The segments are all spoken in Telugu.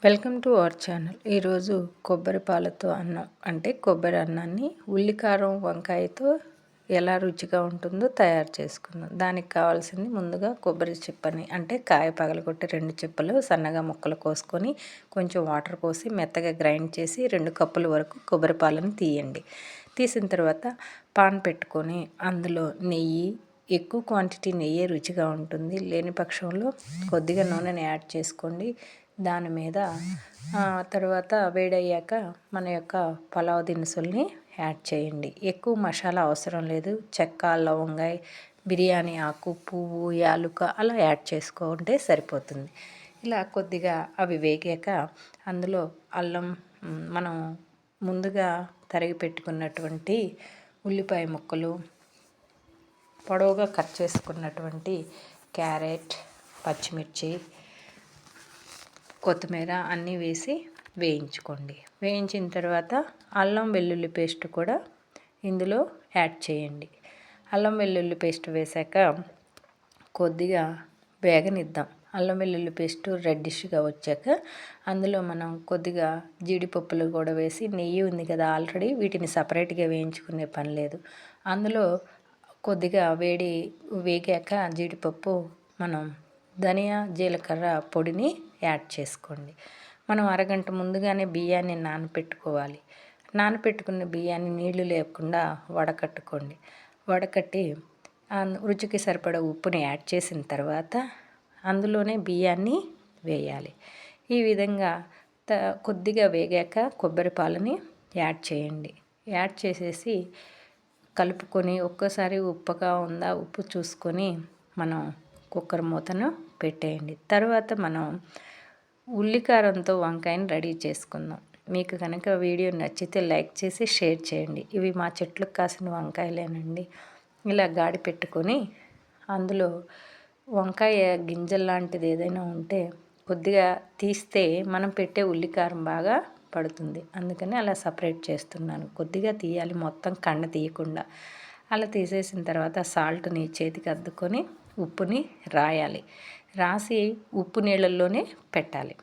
Welcome to our channel. ఈరోజు కొబ్బరి పాలతో అన్నం అంటే కొబ్బరి అన్నాన్ని ఉల్లికారం వంకాయతో ఎలా రుచిగా ఉంటుందో తయారు చేసుకుందాం. దానికి కావాల్సింది ముందుగా కొబ్బరి చిప్పని అంటే కాయ పగలగొట్టి 2 చిప్పలు సన్నగా ముక్కలు కోసుకొని కొంచెం వాటర్ పోసి మెత్తగా గ్రైండ్ చేసి 2 కప్పుల వరకు కొబ్బరి పాలను తీయండి. తీసిన తర్వాత పాన్ పెట్టుకొని అందులో నెయ్యి, ఎక్కువ క్వాంటిటీ నెయ్యే రుచిగా ఉంటుంది. లేని పక్షంలో కొద్దిగా నూనెని యాడ్ చేసుకోండి. దాని మీద తర్వాత వేడయ్యాక మన యొక్క పలావ్ దినుసుల్ని యాడ్ చేయండి. ఎక్కువ మసాలా అవసరం లేదు. చెక్క, లవంగాయ, బిర్యానీ ఆకు, పువ్వు, యాలుక అలా యాడ్ చేసుకుంటే సరిపోతుంది. ఇలా కొద్దిగా అవి వేగాక అందులో అల్లం, మనం ముందుగా తరిగి పెట్టుకున్నటువంటి ఉల్లిపాయ ముక్కలు, పొడవుగా కట్ చేసుకున్నటువంటి క్యారెట్, పచ్చిమిర్చి, కొత్తిమీర అన్నీ వేసి వేయించుకోండి. వేయించిన తర్వాత అల్లం వెల్లుల్లి పేస్ట్ కూడా ఇందులో యాడ్ చేయండి. అల్లం వెల్లుల్లి పేస్ట్ వేశాక కొద్దిగా వేగనిద్దాం. అల్లం వెల్లుల్లి పేస్ట్ రెడ్డిష్గా వచ్చాక అందులో మనం కొద్దిగా జీడిపప్పులు కూడా వేసి, నెయ్యి ఉంది కదా ఆల్రెడీ, వీటిని సపరేట్గా వేయించుకునే పని లేదు. అందులో కొద్దిగా వేగాక జీడిపప్పు, మనం ధనియా, జీలకర్ర పొడిని యాడ్ చేసుకోండి. మనం అరగంట ముందుగానే బియ్యాన్ని నానపెట్టుకోవాలి. నానపెట్టుకున్న బియ్యాన్ని నీళ్లు లేకుండా వడకట్టుకోండి. వడకట్టి రుచికి సరిపడా ఉప్పుని యాడ్ చేసిన తర్వాత అందులోనే బియ్యాన్ని వేయాలి. ఈ విధంగా కొద్దిగా వేగాక కొబ్బరి పాలని యాడ్ చేయండి. యాడ్ చేసేసి కలుపుకొని ఒక్కసారి ఉప్పుగా ఉందా ఉప్పు చూసుకొని మనం కుక్కర్ మూతను పెట్టేయండి. తర్వాత మనం ఉల్లికారంతో వంకాయని రెడీ చేసుకుందాం. మీకు కనుక వీడియో నచ్చితే లైక్ చేసి షేర్ చేయండి. ఇవి మా చెట్లకు కాసిన వంకాయలేనండి. ఇలా గాడి పెట్టుకొని అందులో వంకాయ గింజలు లాంటిది ఏదైనా ఉంటే కొద్దిగా తీస్తే మనం పెట్టే ఉల్లికారం బాగా పడుతుంది. అందుకని అలా సపరేట్ చేస్తున్నాను. కొద్దిగా తీయాలి, మొత్తం కండ తీయకుండా. అలా తీసేసిన తర్వాత సాల్ట్ని చేతికి అద్దుకొని ఉప్పుని రాయాలి. రాసి ఉప్పు నీళ్ళల్లోనే పెట్టాలి.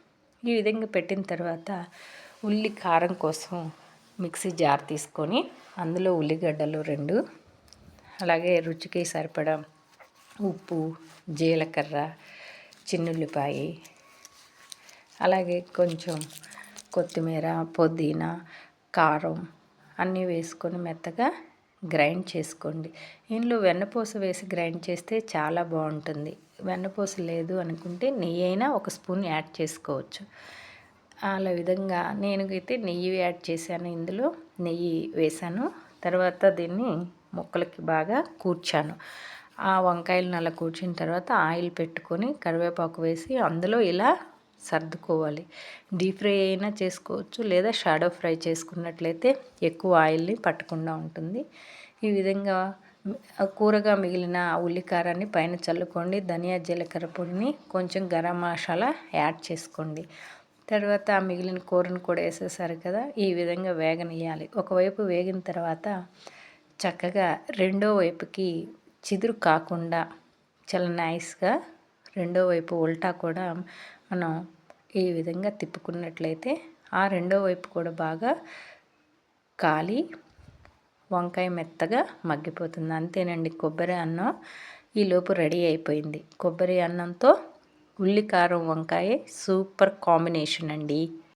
ఈ విధంగా పెట్టిన తర్వాత ఉల్లి కారం కోసం మిక్సీ జార్ తీసుకొని అందులో ఉల్లిగడ్డలు 2, అలాగే రుచికి సరిపడా ఉప్పు, జీలకర్ర, చిన్నుల్లిపాయ, అలాగే కొంచెం కొత్తిమీర, పుదీనా, కారం అన్నీ వేసుకొని మెత్తగా గ్రైండ్ చేసుకోండి. ఇందులో వెన్నపూస వేసి గ్రైండ్ చేస్తే చాలా బాగుంటుంది. వెన్నపూస లేదు అనుకుంటే నెయ్యి అయినా 1 స్పూన్ యాడ్ చేసుకోవచ్చు. అలా విధంగా నేను అయితే నెయ్యి యాడ్ చేశాను. ఇందులో నెయ్యి వేశాను. తర్వాత దీన్ని ముక్కలకి బాగా కూర్చాను. ఆ వంకాయలను అలా కూర్చిన తర్వాత ఆయిల్ పెట్టుకొని కరివేపాకు వేసి అందులో ఇలా సర్దుకోవాలి. డీప్ ఫ్రై అయినా చేసుకోవచ్చు, లేదా షాడో ఫ్రై చేసుకున్నట్లయితే ఎక్కువ ఆయిల్ని పట్టకుండా ఉంటుంది. ఈ విధంగా కూరగా మిగిలిన ఉల్లికారాన్ని పైన చల్లుకోండి. ధనియా, జీలకర్ర పొడిని, కొంచెం గరం మసాలా యాడ్ చేసుకోండి. తర్వాత ఆ మిగిలిన కూరను కూడా వేసేసారు కదా, ఈ విధంగా వేగనియాలి. ఒకవైపు వేగిన తర్వాత చక్కగా రెండో వైపుకి చిదురు కాకుండా చాలా నైస్గా రెండో వైపు ఉల్టా కూడా మనం ఈ విధంగా తిప్పుకున్నట్లయితే ఆ రెండో వైపు కూడా బాగా కాలి వంకాయ మెత్తగా మగ్గిపోతుంది. అంతేనండి, కొబ్బరి అన్నం ఈలోపు రెడీ అయిపోయింది. కొబ్బరి అన్నంతో ఉల్లికారం వంకాయ సూపర్ కాంబినేషన్ అండి.